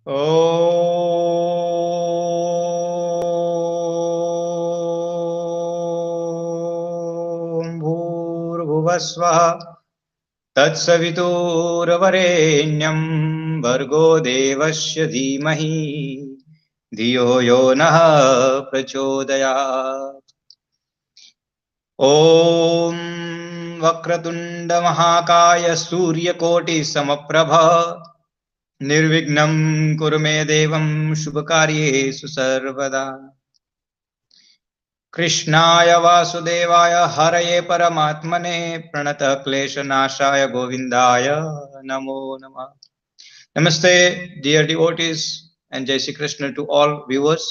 ॐ भूर्भुवस्वः तत्सवितुर्वरेण्यं भर्गो देवस्य धीमहि धियो यो नः प्रचोदयात्। ॐ वक्रतुण्ड महाकाय सूर्यकोटि समप्रभ निर्विघ्नं कुरु मे देवं शुभकार्येषु सर्वदा। कृष्णाय वासुदेवाय हरये परमात्मने प्रणतः क्लेशनाशाय गोविन्दाय नमो नमः। Namaste, dear devotees, and Jai Shri Krishna to all viewers.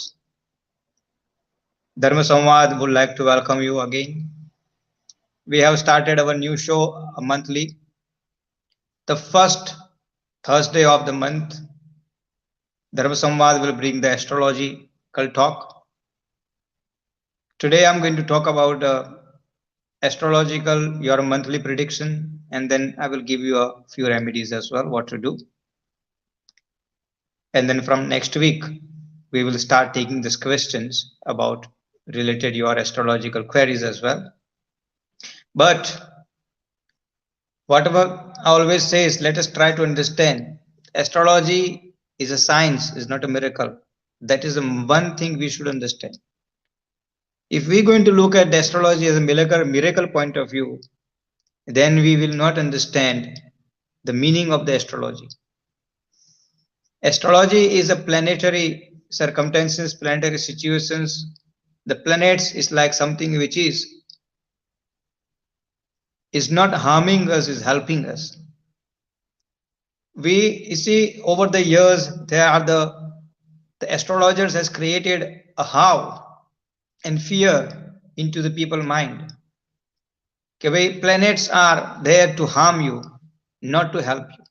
Dharma Samvad would like to welcome you again. We have started our new show monthly. The first Thursday of the month, Dharma Samvad will bring the astrological talk. Today I'm going to talk about astrological, your monthly prediction, and then I will give you a few remedies as well, what to do. And then from next week, we will start taking these questions about related your astrological queries as well. But whatever I always say is, let us try to understand astrology is a science, is not a miracle. That is the one thing we should understand. If we're going to look at astrology as a miracle point of view, then we will not understand the meaning of the astrology. Astrology is a planetary circumstances, planetary situations. The planets is like something which is not harming us, is helping us. You see, over the years, there are the astrologers has created a how and fear into the people mind. Okay, planets are there to harm you, not to help you.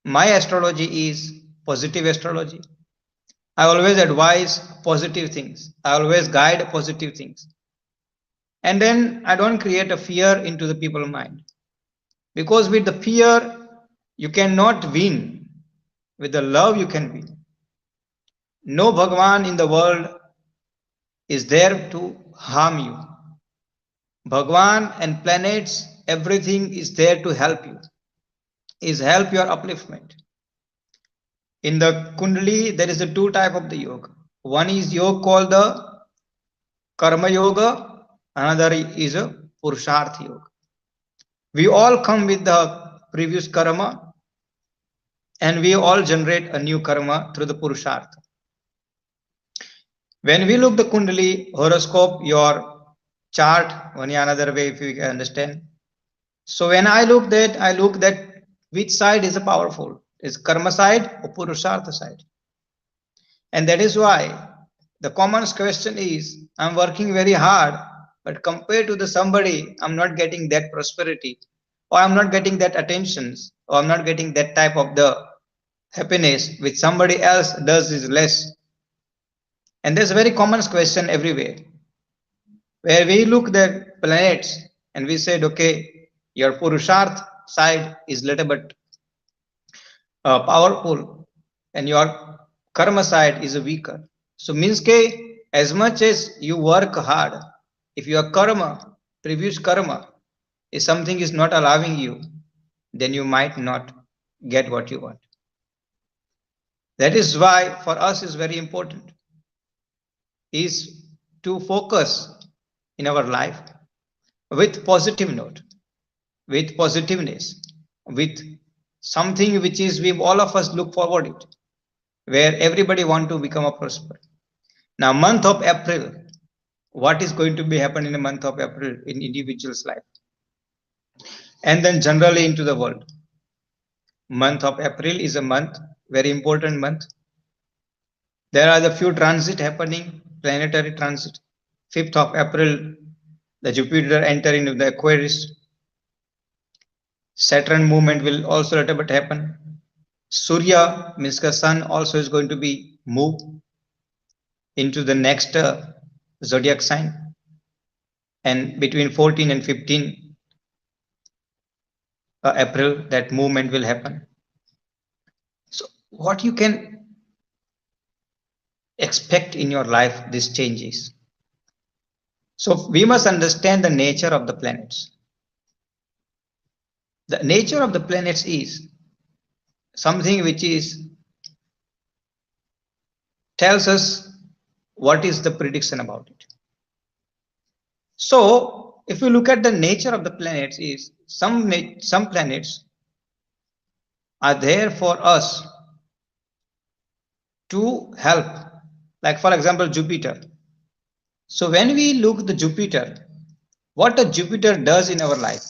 My astrology is positive astrology. I always advise positive things. I always guide positive things. And then I don't create a fear into the people's mind. Because with the fear, you cannot win. With the love, you can win. No Bhagwan in the world is there to harm you. Bhagwan and planets, everything is there to help you, is help your upliftment. In the Kundali, there is a two type of the yoga. One is yoga called the Karma Yoga, another is a Purusharth Yoga. We all come with the previous karma and we all generate a new karma through the Purusharth. When we look the Kundali, horoscope, your chart, one another way if you can understand. So when I look that which side is powerful, is karma side or Purushartha side. And that is why the common question is, I'm working very hard, but compared to the somebody, I'm not getting that prosperity, or I'm not getting that attentions, or I'm not getting that type of the happiness which somebody else does is less. And there's a very common question everywhere, where we look the planets and we said, okay, your Purusharth side is little bit powerful, and your karma side is weaker. So means ke as much as you work hard, if your karma, previous karma, is something is not allowing you, then you might not get what you want. That is why for us is very important is to focus in our life with positive note, with positiveness, with something which is we all of us look forward to it, where everybody want to become a prosper. Now, month of April, what is going to be happen in the month of April in individual's life, and then generally into the world. Month of April is a month, very important month. There are the few transit happening, planetary transit. 5th of April, the Jupiter enter into the Aquarius. Saturn movement will also a little bit happen. Surya means the sun also is going to be moved into the next zodiac sign, and between 14 and 15 April that movement will happen. So what you can expect in your life these changes. So we must understand the nature of the planets. The nature of the planets is something which is tells us what is the prediction about it. So if we look at the nature of the planets, is some planets are there for us to help, like for example Jupiter. So when we look the Jupiter, what a Jupiter does in our life,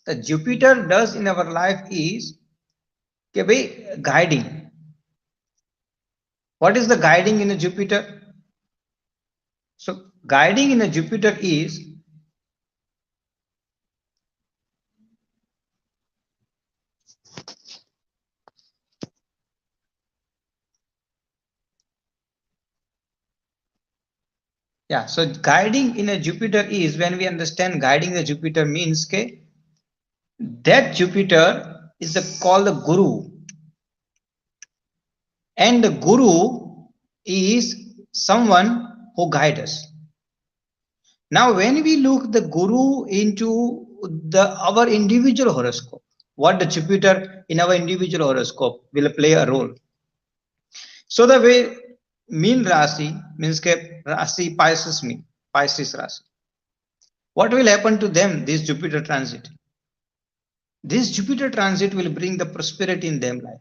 the Jupiter does in our life is guiding. What is the guiding in a Jupiter? So guiding in a Jupiter is so guiding in a Jupiter is, when we understand guiding the Jupiter means that Jupiter is called the Guru, and the Guru is someone who guides us. Now when we look the Guru into our individual horoscope, what the Jupiter in our individual horoscope will play a role. So the way mean Rasi means Rasi Pisces Rasi. What will happen to them, this Jupiter transit? This Jupiter transit will bring the prosperity in them life.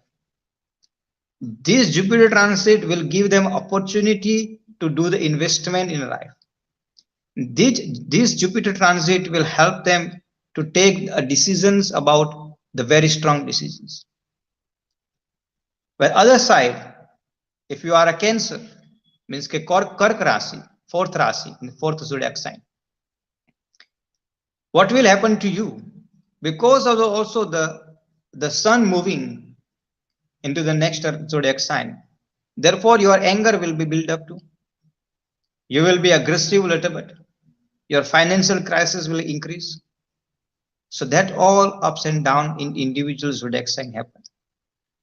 This Jupiter transit will give them opportunity to do the investment in life. This Jupiter transit will help them to take decisions about the very strong decisions. But other side, if you are a Cancer, means Kark Rasi, fourth Rasi, in the fourth zodiac sign, what will happen to you? Because of also the sun moving into the next zodiac sign, therefore your anger will be built up too. You will be aggressive a little bit. Your financial crisis will increase. So that all ups and down in individual zodiac sign happen.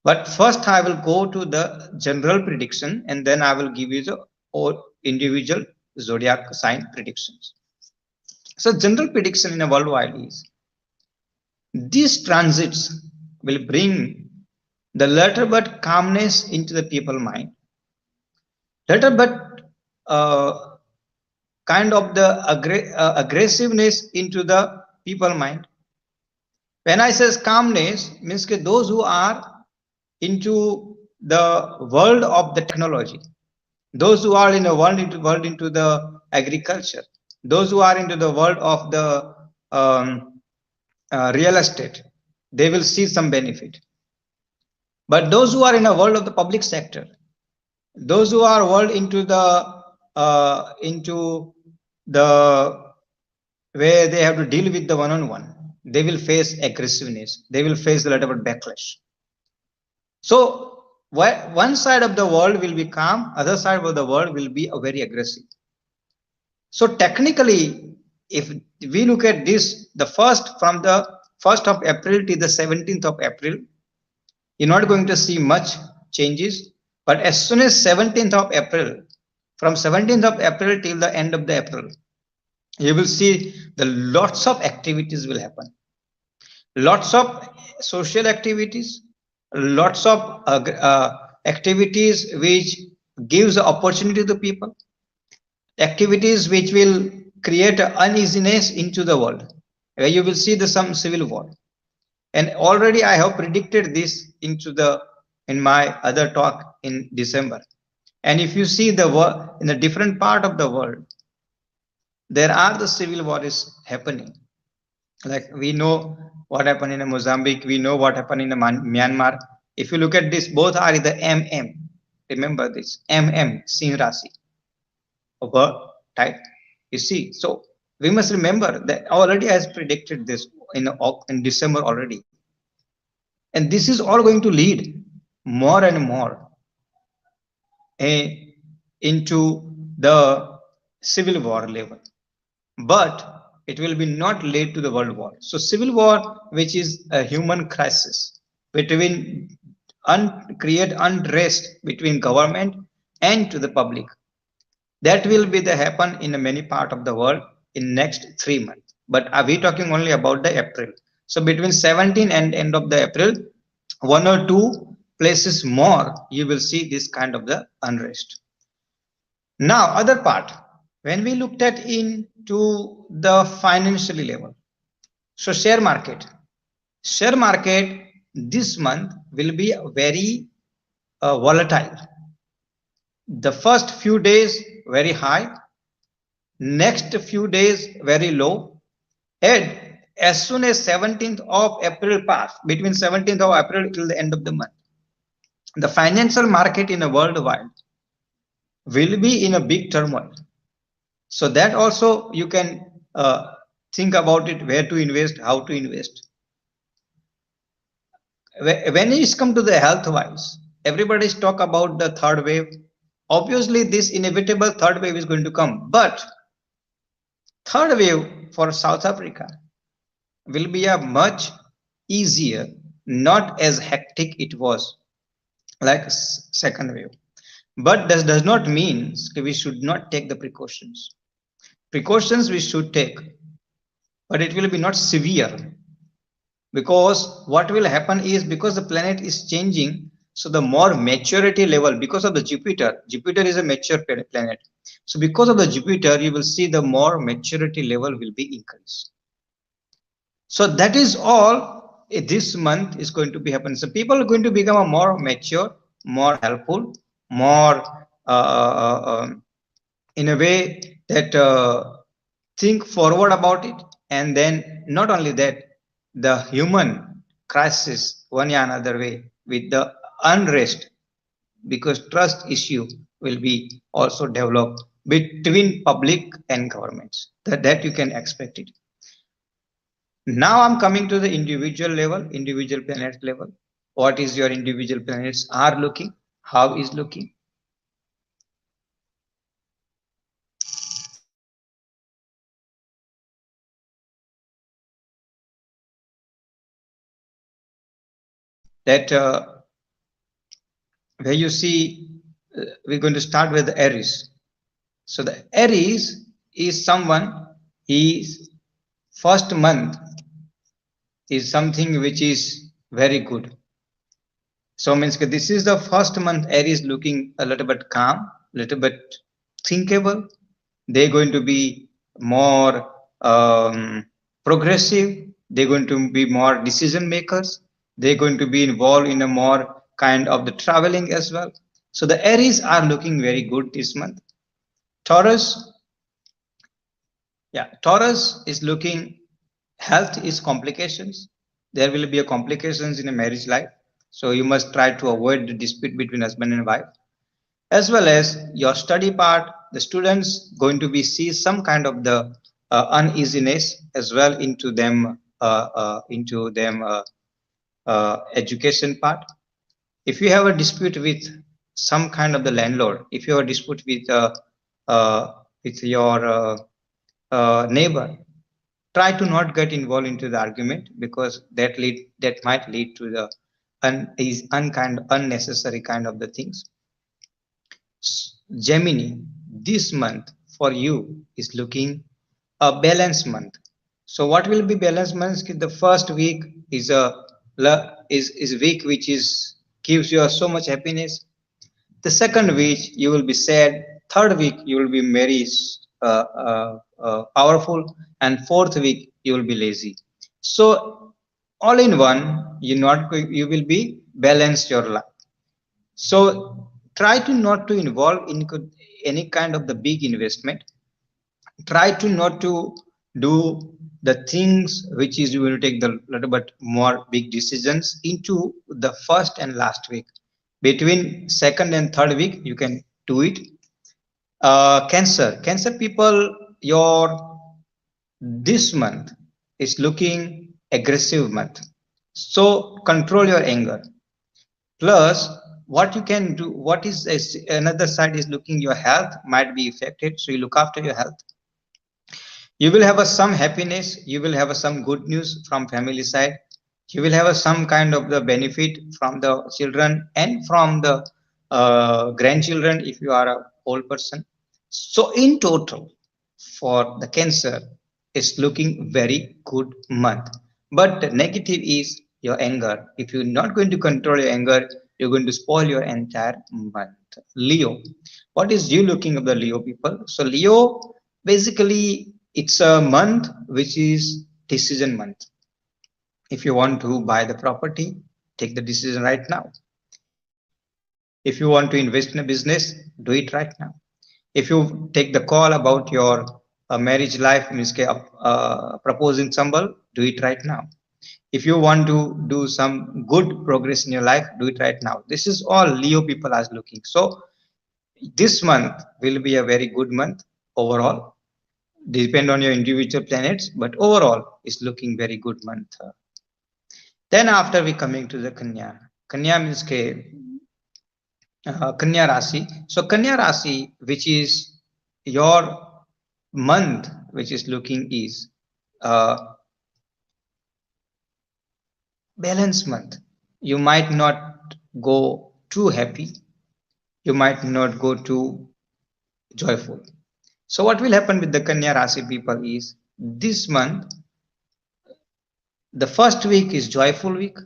But first I will go to the general prediction, and then I will give you the individual zodiac sign predictions. So general prediction in a worldwide is, these transits will bring the little but calmness into the people mind, little but kind of the aggressiveness into the people mind. When I say calmness, means those who are into the world of the technology, those who are in the world into the agriculture, those who are into the world of the real estate, they will see some benefit. But those who are in a world of the public sector, those who are world into the where they have to deal with the one-on-one, they will face aggressiveness, they will face a lot of backlash. So one side of the world will be calm, other side of the world will be very aggressive. So technically, if we look at this, from the 1st of April to the 17th of April, you're not going to see much changes. But as soon as 17th of April, from 17th of April till the end of the April, you will see the lots of activities will happen. Lots of social activities, lots of activities which gives the opportunity to people, activities which will create uneasiness into the world, where you will see some civil war. And already I have predicted this in my other talk in December. And if you see the war in a different part of the world, there are the civil war is happening. Like we know what happened in Mozambique, we know what happened in Myanmar. If you look at this, both are in the MM. Remember this, MM, Sin Rasi. Type. You see, so we must remember that already has predicted this in December already. And this is all going to lead more and more into the civil war level. But it will be not lead to the world war. So civil war, which is a human crisis between create unrest between government and to the public. That will be the happen in many part of the world in next 3 months. But are we talking only about the April? So between 17 and end of the April, one or two places more, you will see this kind of the unrest. Now, other part, when we looked at into the financially level, so share market this month will be very volatile. The first few days very high, next few days very low, and as soon as 17th of April pass, between 17th of April till the end of the month, the financial market in a worldwide will be in a big turmoil. So that also you can think about it, where to invest, how to invest. When it's come to the health wise, everybody's talk about the third wave. Obviously, this inevitable third wave is going to come, but third wave for South Africa will be a much easier, not as hectic it was like second wave. But this does not mean we should not take the precautions. Precautions we should take, but it will be not severe, because what will happen is, because the planet is changing, so the more maturity level, because of the Jupiter is a mature planet. So because of the Jupiter, you will see the more maturity level will be increased. So that is all this month is going to be happening. So people are going to become a more mature, more helpful, more in a way that think forward about it. And then not only that, the human crisis one another way with the unrest, because trust issue will be also developed between public and governments. That you can expect it. Now I'm coming to the individual level, individual planet level. What is your individual planets are looking? How is looking? That where you see, we're going to start with the Aries. So the Aries is someone, his first month is something which is very good. So means this is the first month Aries looking a little bit calm, little bit thinkable. They're going to be more progressive. They're going to be more decision makers. They're going to be involved in a more kind of the traveling as well. So the Aries are looking very good this month. Taurus, yeah, Taurus is looking, health is complications. There will be a complications in a marriage life. So you must try to avoid the dispute between husband and wife. As well as your study part, the students going to be see some kind of the uneasiness as well into them education part. If you have a dispute with some kind of the landlord, if you have a dispute with your neighbor, try to not get involved into the argument, because that might lead to the unnecessary kind of the things. Gemini, this month for you is looking a balanced month. So what will be balanced month? The first week is week which is gives you so much happiness. The second week you will be sad. Third week you will be very powerful, and fourth week you will be lazy. So all in one, you will be balanced your life. So try to not to involve in any kind of the big investment. Try to not to do the things which is you will take the little bit more big decisions into the first and last week. Between second and third week you can do it. Cancer people, your this month is looking aggressive month. So control your anger. Plus, what you can do, what is another side is looking, your health might be affected, so you look after your health. You will have some happiness, you will have some good news from family side, you will have some kind of the benefit from the children and from the grandchildren if you are a old person. So in total, for the Cancer, it's looking very good month. But the negative is your anger. If you're not going to control your anger, you're going to spoil your entire month. Leo, what is you looking at the Leo people? So Leo, basically, it's a month which is decision month. If you want to buy the property, take the decision right now. If you want to invest in a business, do it right now. If you take the call about your marriage life, means proposing symbol, do it right now. If you want to do some good progress in your life, do it right now. This is all Leo people are looking. So this month will be a very good month overall. Depend on your individual planets, but overall it's looking very good month. Then after we coming to the Kanya. Kanya means Kanya Rasi. So Kanya Rasi, which is your month, which is looking is uh, balanced month. You might not go too happy. You might not go too joyful. So what will happen with the Kanya Rasi people is this month, the first week is joyful week,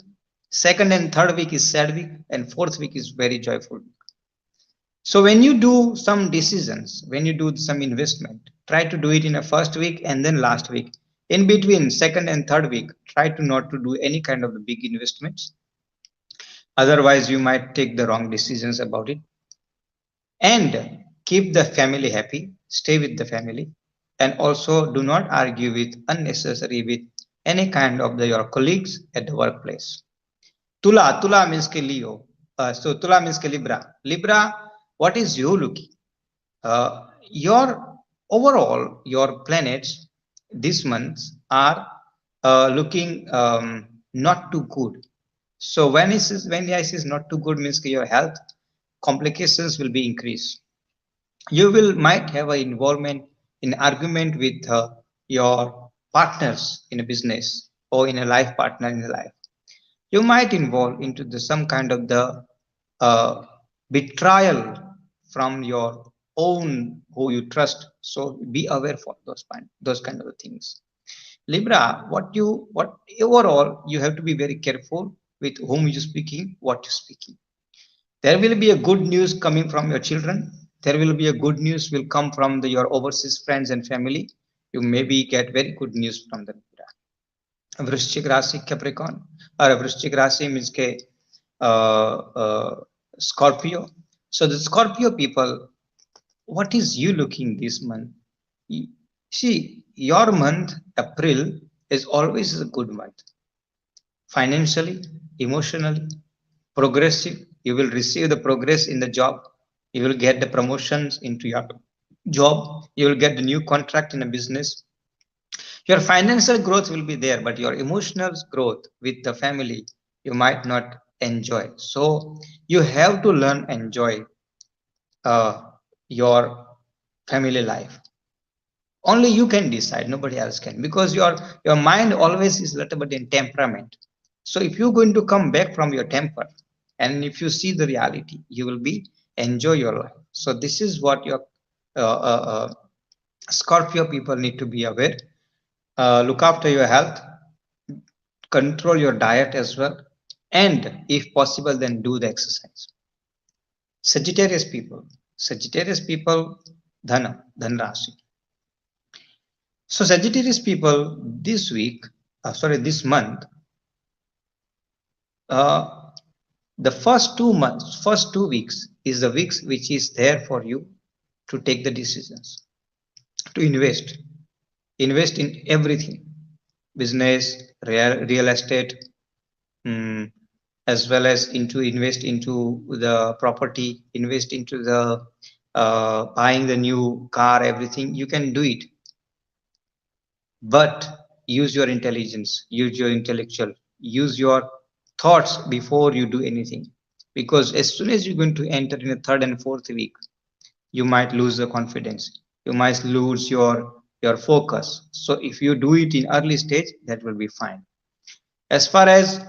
second and third week is sad week, and fourth week is very joyful. So when you do some decisions, when you do some investment, try to do it in a first week and then last week. In between second and third week, try to not to do any kind of the big investments. Otherwise, you might take the wrong decisions about it. And keep the family happy, stay with the family, and also do not argue with unnecessary with any kind of your colleagues at the workplace. Tula means ke Leo. So Tula means ke Libra. Libra, what is you looking? Your overall your planets this month are looking not too good. So when I say not too good means your health complications will be increased. You will might have an involvement in argument with your partners in a business or in a life partner in a life. You might involve into some kind of the uh, betrayal from your own who you trust. So be aware for those kind of things. Libra, what overall you have to be very careful with whom you speaking, what you speaking. There will be a good news coming from your children. There will be a good news will come from your overseas friends and family. You maybe get very good news from them. वृश्चिक राशि Capricorn और वृश्चिक राशि means के Scorpio. So the Scorpio people, what is you looking this month? See, your month April is always a good month. Financially, emotionally, progressive. You will receive the progress in the job. You will get the promotions into your job. You will get the new contract in a business. Your financial growth will be there, but your emotional growth with the family, you might not enjoy. So you have to learn enjoy your family life. Only you can decide, nobody else can, because your mind always is little bit in temperament. So if you're going to come back from your temper, and if you see the reality, you will be enjoy your life. So this is what your Scorpio people need to be aware. Look after your health, control your diet as well, and if possible then do the exercise. Sagittarius people, dhan rashi. So Sagittarius people this week, this month, the first 2 weeks is the weeks which is there for you to take the decisions, to invest in everything, business, real estate, as well as invest into the property, invest into the buying the new car, everything you can do it, but use your intelligence, use your intellectual, use your thoughts before you do anything, because as soon as you're going to enter in the third and fourth week, you might lose the confidence, you might lose your focus. So if you do it in early stage, that will be fine. As far as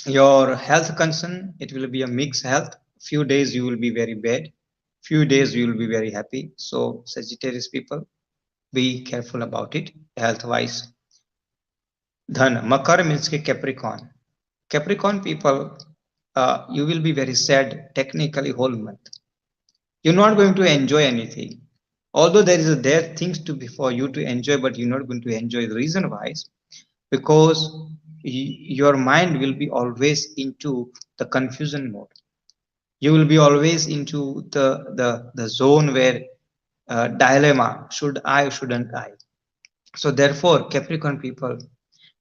your health concern, it will be a mixed health. few days you will be very bad, few days you will be very happy. So Sagittarius people, be careful about it health wise. Dhan, Makar means ke Capricorn. Capricorn people, you will be very sad technically whole month. You're not going to enjoy anything. Although there things to be for you to enjoy, but you're not going to enjoy. The reason why is because your mind will be always into the confusion mode. You will be always into the zone where dilemma: should I, shouldn't I? So therefore, Capricorn people,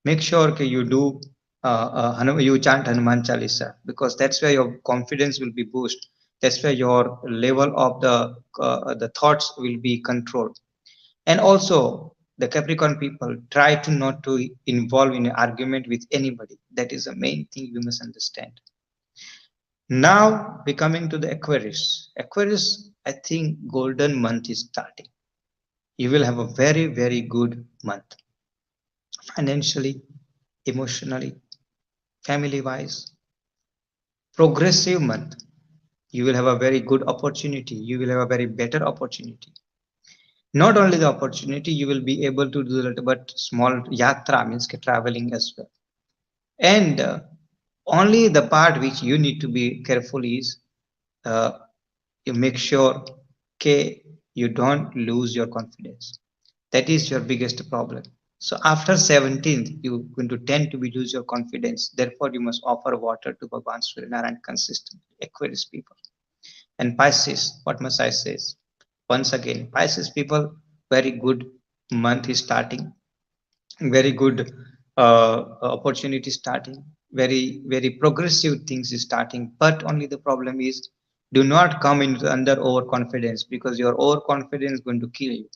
make sure that you do you chant Hanuman Chalisa, because that's where your confidence will be boosted. That's where your level of the thoughts will be controlled. And also, the Capricorn people, try to not to involve in an argument with anybody. That is the main thing we must understand. Now, we coming to the Aquarius. Aquarius, I think golden month is starting. You will have a very, very good month financially, emotionally, family wise. Progressive month. You will have a very good opportunity. You will have a very better opportunity. Not only the opportunity, you will be able to do a little bit small yatra, means traveling as well. And only the part which you need to be careful is uh, you make sure okay, you don't lose your confidence. That is your biggest problem. So after 17th, you're going to tend to be lose your confidence. Therefore, you must offer water to Bhagwan Suryanarayan consistently. Aquarius people. And Pisces, what must I say? Once again, Pisces people, very good month is starting, very good opportunity starting, very progressive things is starting. But only the problem is, do not come into under overconfidence, because your overconfidence is going to kill you.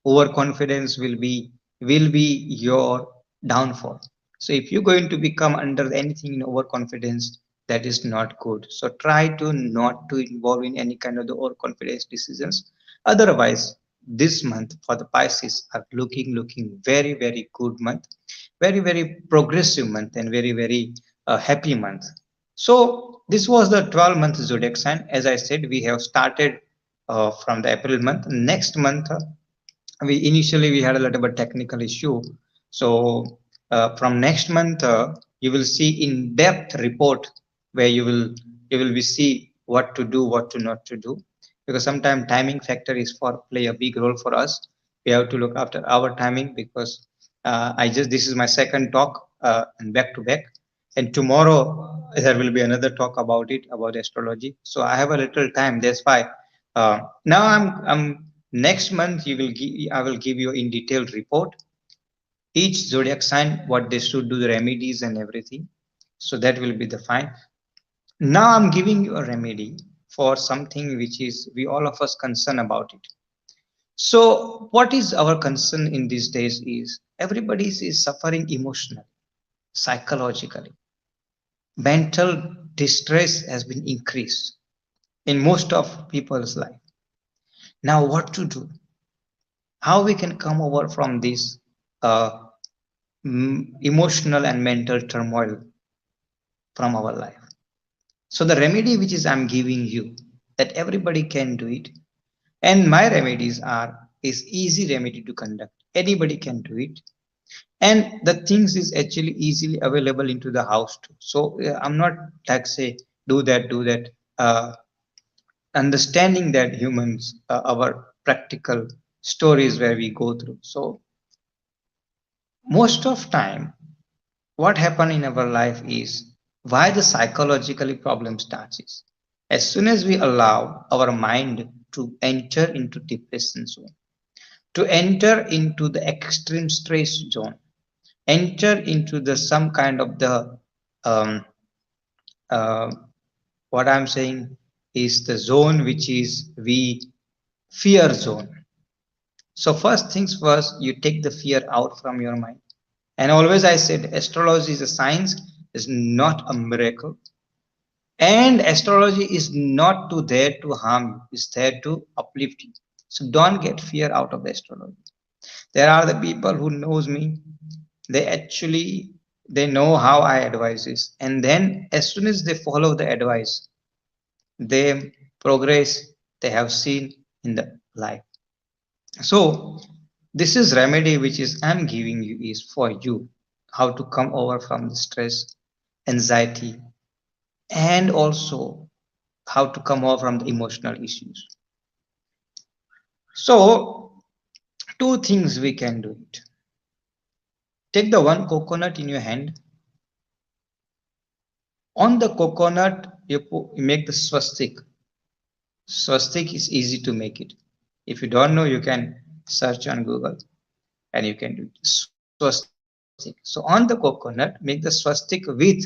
Overconfidence will be your downfall. So if you're going to become under anything in overconfidence, that is not good. So try to not to involve in any kind of the overconfidence decisions. Otherwise, this month for the Pisces are looking very good month, very progressive month, and very happy month. So this was the 12-month zodiac sign. As I said, we have started from the April month. Next month, we had a little bit technical issue. So from next month, you will see in-depth report where you will be see what to do, what to not to do, because sometimes timing factor is for play a big role for us. We have to look after our timing, because this is my second talk and back to back, and tomorrow there will be another talk about it, about astrology. So I have a little time. That's why now I'm next month you will give I will give you in detailed report each zodiac sign, what they should do, the remedies and everything. So that will be the fine. Now I'm giving you a remedy for something which is we all of us concern about it. So what is our concern in these days is everybody is suffering emotionally, psychologically. Mental distress has been increased in most of people's life. Now what to do? How we can come over from this uh, emotional and mental turmoil from our life? So the remedy which is I'm giving you, that everybody can do it, and my remedies are is easy remedy to conduct. Anybody can do it, and the things is actually easily available into the house too. So I'm not like say do that. Understanding that humans, our practical stories where we go through. So most of time what happen in our life is why the psychologically problem starts is as soon as we allow our mind to enter into depression zone, to enter into the extreme stress zone, enter into the some kind of the um, uh, what I'm saying is the zone which is we fear zone. So first things first, you take the fear out from your mind. And always I said astrology is a science, is not a miracle. And astrology is not to there to harm you, it's there to uplift you. So don't get fear out of the astrology. There are the people who knows me, they actually they know how I advise this. And then as soon as they follow the advice, the progress they have seen in the life. So this is remedy which is I'm giving you is for you how to come over from the stress, anxiety, and also how to come over from the emotional issues. So two things we can do it. Take the one coconut in your hand. On the coconut, you make the swastik. Swastik is easy to make it. If you don't know, you can search on Google and you can do it. Swastik. So on the coconut, make the swastik with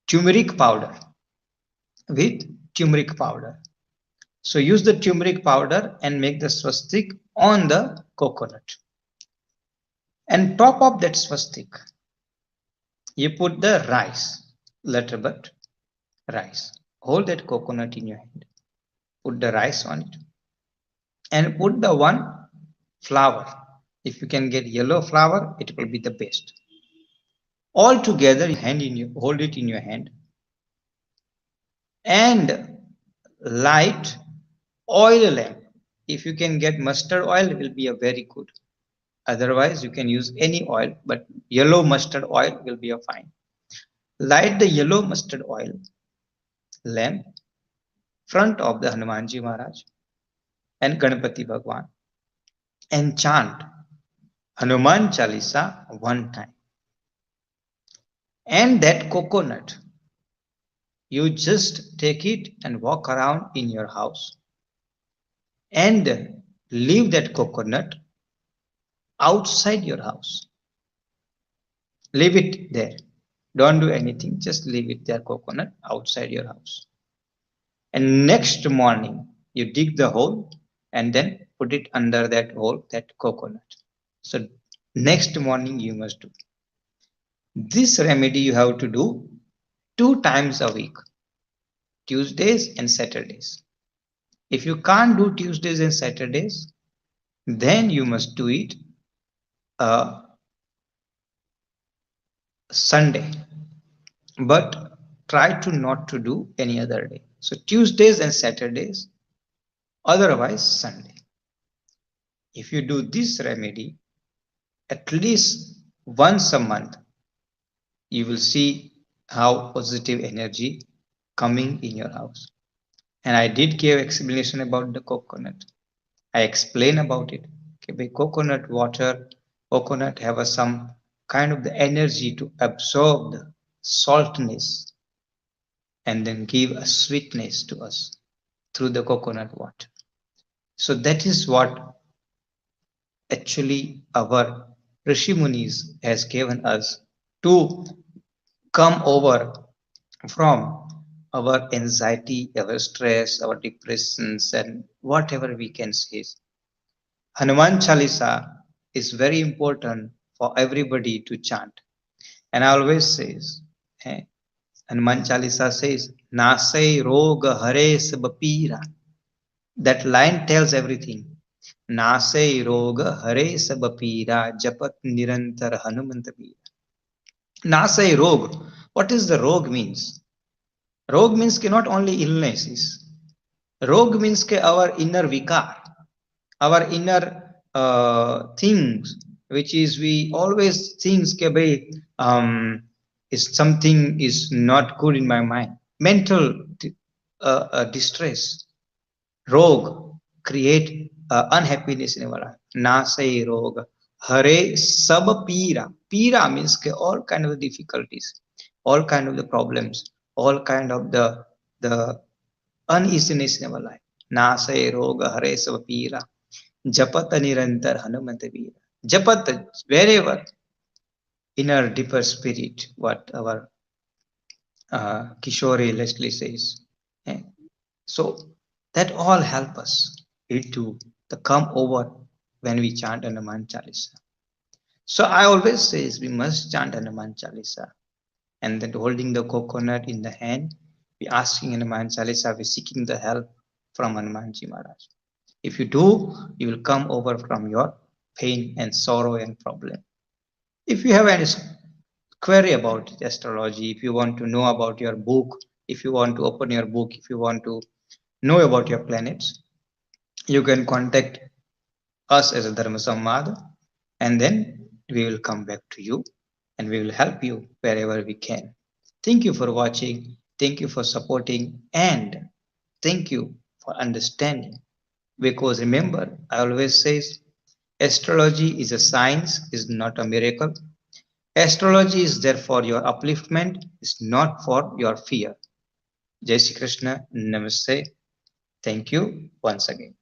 turmeric powder. With turmeric powder. So use the turmeric powder and make the swastik on the coconut. And top of that swastik, you put the rice, little bit rice. Hold that coconut in your hand. Put the rice on it and put the one flower. If you can get yellow flower, it will be the best. All together, hold it in your hand and light oil lamp. If you can get mustard oil, it will be a very good. Otherwise, you can use any oil, but yellow mustard oil will be a fine. Light the yellow mustard oil lamp front of the Hanumanji Maharaj and Ganapati Bhagwan and chant Hanuman Chalisa one time. And that coconut, you just take it and walk around in your house and leave that coconut outside your house. Leave it there. Don't do anything. Just leave it there, coconut, outside your house. And next morning, you dig the hole and then put it under that hole, that coconut. So next morning you must do. This remedy you have to do 2 times a week, Tuesdays and Saturdays. If you can't do Tuesdays and Saturdays, then you must do it Sunday, but try to not to do any other day. So Tuesdays and Saturdays, otherwise Sunday. If you do this remedy at least once a month, you will see how positive energy coming in your house. And I did give explanation about the coconut. I explain about it. Okay, by coconut water, coconut have some kind of the energy to absorb the saltness and then give a sweetness to us through the coconut water. So that is what actually our Rishi Munis has given us to come over from our anxiety, our stress, our depressions, and whatever we can say. Hanuman Chalisa is very important for everybody to chant. And I always says, Hanuman Chalisa says, Nasai Roga Hare Sabapira. That line tells everything. Nasai Roga Hare Sabapira Japat Nirantar Hanumantabira. Nasai Rog. What is the rog means? Rog means not only illnesses. Rog means our inner vikar, our inner things, which is we always think is something is not good in my mind. Mental distress, rog, create unhappiness in our life. Nasai rog, hare sab pira. Pira means all kind of difficulties, all kind of the problems, all kind of the uneasiness in our life. Nasai roga hare sab pira. Japata nirantar Hanumanta Veera. Japat, wherever inner deeper spirit, what our Kishore Leslie says. So that all help us to come over when we chant Hanuman Chalisa. So I always say we must chant Hanuman Chalisa, and then holding the coconut in the hand, we asking Hanuman Chalisa, we seeking the help from Hanumanji Maharaj. If you do, you will come over from your pain and sorrow and problem. If you have any query about astrology, if you want to know about your book, If you want to open your book, if you want to know about your planets, you can contact us as a Dharma Samvad, and then we will come back to you and we will help you wherever we can. Thank you for watching, thank you for supporting, and thank you for understanding. Because remember, I always say astrology is a science, is not a miracle. Astrology is there for your upliftment, is not for your fear. Jai Shri Krishna, Namaste. Thank you once again.